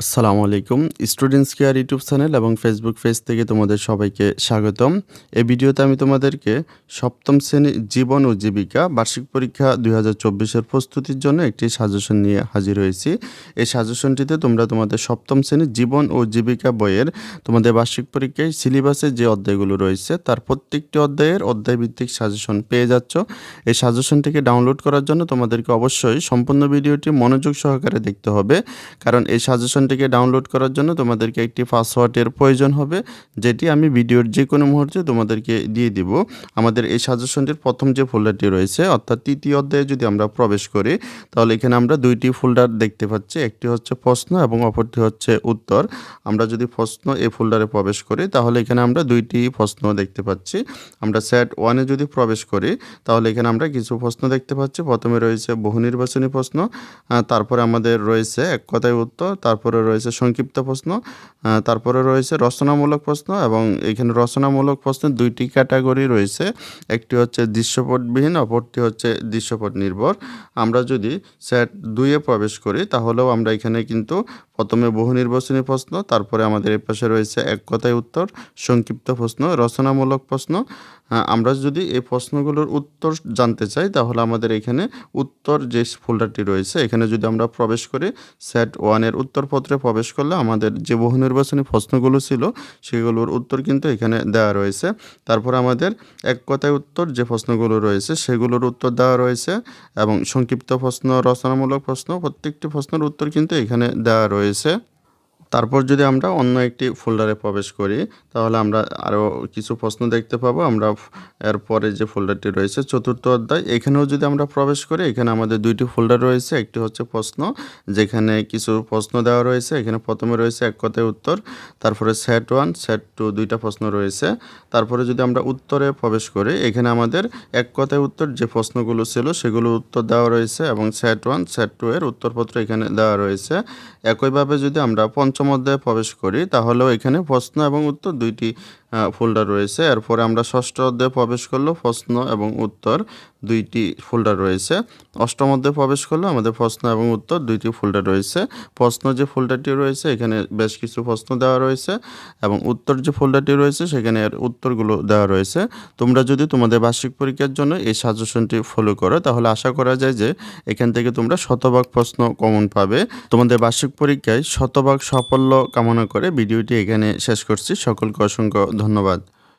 আসসালামু আলাইকুম। Students care YouTube channel এবং ফেসবুক পেজ থেকে তোমাদের সবাইকে স্বাগতম। এই ভিডিওতে আমি তোমাদেরকে সপ্তম শ্রেণী জীবন ও জীবিকা বার্ষিক পরীক্ষা ২০২৪ এর প্রস্তুতির জন্য একটি সাজেশন নিয়ে হাজির হয়েছি। এই সাজেশনটিতে তোমরা তোমাদের সপ্তম শ্রেণীর জীবন ও জীবিকা বইয়ের তোমাদের বার্ষিক পরীক্ষায় সিলেবাসে যে অধ্যায়গুলো রয়েছে তার প্রত্যেকটি অধ্যায়ের অধ্যায়ভিত্তিক সাজেশন পেয়ে যাচ্ছ। এই সাজেশনটিকে ডাউনলোড করার জন্য তোমাদেরকে অবশ্যই সম্পূর্ণ ভিডিওটি মনোযোগ সহকারে দেখতে হবে, কারণ এই সাজেশনটিকে ডাউনলোড করার জন্য তোমাদেরকে একটি পাসওয়ার্ডের প্রয়োজন হবে, যেটি আমি ভিডিওর যে কোনো মুহূর্তে তোমাদেরকে দিয়ে দিব। আমাদের এই সাজেশনটির প্রথম যে ফোল্ডারটি রয়েছে অর্থাৎ তৃতীয় অধ্যায়ে যদি আমরা প্রবেশ করি, তাহলে এখানে আমরা দুইটি ফোল্ডার দেখতে পাচ্ছি। একটি হচ্ছে প্রশ্ন এবং অপরটি হচ্ছে উত্তর। আমরা যদি প্রশ্ন এই ফোল্ডারে প্রবেশ করি তাহলে এখানে আমরা দুইটি প্রশ্ন দেখতে পাচ্ছি। আমরা সেট 1-এ যদি প্রবেশ করি তাহলে এখানে আমরা কিছু প্রশ্ন দেখতে পাচ্ছি। প্রথমে রয়েছে বহু নির্বাচনী প্রশ্ন, তারপরে আমাদের রয়েছে এক কথায় উত্তর, তারপরে রয়েছে সংক্ষিপ্ত প্রশ্ন, তারপরে রয়েছে রচনামূলক প্রশ্ন। এবং এখানে রচনামূলক প্রশ্নের দুইটি ক্যাটাগরি রয়েছে, একটি হচ্ছে দৃশ্যপটবিহীন, অপরটি হচ্ছে দৃশ্যপট নির্ভর। আমরা যদি সেট 2-এ প্রবেশ করি তাহলেও আমরা এখানে কিন্তু প্রথমে বহু নির্বাচনী প্রশ্ন, তারপরে আমাদের এর পাশে রয়েছে এক কথায় উত্তর, সংক্ষিপ্ত প্রশ্ন, রচনামূলক প্রশ্ন। আমরা যদি এই প্রশ্নগুলোর উত্তর জানতে চাই তাহলে আমাদের এখানে উত্তর যে ফোল্ডারটি রয়েছে এখানে যদি আমরা প্রবেশ করি, সেট 1-এর উত্তরপত্রে প্রবেশ করলে আমাদের যে বহু নির্বাচনী প্রশ্নগুলো ছিল সেগুলোর উত্তর কিন্তু এখানে দেওয়া রয়েছে। তারপর আমাদের এক কথায় উত্তর যে প্রশ্নগুলো রয়েছে সেগুলোর উত্তর দেওয়া রয়েছে, এবং সংক্ষিপ্ত প্রশ্ন, রচনামূলক প্রশ্ন, প্রত্যেকটি প্রশ্নের উত্তর কিন্তু এখানে দেওয়া রয়েছে। তারপর যদি আমরা অন্য একটি ফোল্ডারে প্রবেশ করি তাহলে আমরা আরও কিছু প্রশ্ন দেখতে পাবো। আমরা এরপরে যে ফোল্ডারটি রয়েছে চতুর্থ অধ্যায়, এখানেও যদি আমরা প্রবেশ করি এখানে আমাদের দুইটি ফোল্ডার রয়েছে। একটি হচ্ছে প্রশ্ন, যেখানে কিছু প্রশ্ন দেওয়া রয়েছে। এখানে প্রথমে রয়েছে এক কথায় উত্তর, তারপরে সেট 1, সেট 2 দুইটা প্রশ্ন রয়েছে। তারপরে যদি আমরা উত্তরে প্রবেশ করি এখানে আমাদের এক কথায় উত্তর যে প্রশ্নগুলো ছিল সেগুলোর উত্তর দেওয়া রয়েছে, এবং সেট 1, সেট 2 এর উত্তরপত্র এখানে দেওয়া রয়েছে। একইভাবে যদি আমরা পঞ্চম অধ্যায়ে প্রবেশ করি তাহলেও এখানে প্রশ্ন এবং উত্তর দুইটি ফোল্ডার রয়েছে। এরপরে আমরা ষষ্ঠ অধ্যায়ে প্রবেশ করলেও প্রশ্ন এবং উত্তর দুইটি ফোল্ডার রয়েছে। অষ্টম অধ্যায়ে প্রবেশ করলেও আমাদের প্রশ্ন এবং উত্তর দুইটি ফোল্ডার রয়েছে। প্রশ্ন যে ফোল্ডারটি রয়েছে এখানে বেশ কিছু প্রশ্ন দেওয়া রয়েছে, এবং উত্তর যে ফোল্ডারটি রয়েছে সেখানে এর উত্তরগুলো দেওয়া রয়েছে। তোমরা যদি তোমাদের বার্ষিক পরীক্ষার জন্য এই সাজেশনটি ফলো করো তাহলে আশা করা যায় যে এখান থেকে তোমরা শতভাগ প্রশ্ন কমন পাবে। তোমাদের বার্ষিক পরীক্ষায় শতভাগ সাফল্য কামনা করে ভিডিওটি এখানে শেষ করছি। সকলকে অসংখ্য ধন্যবাদ।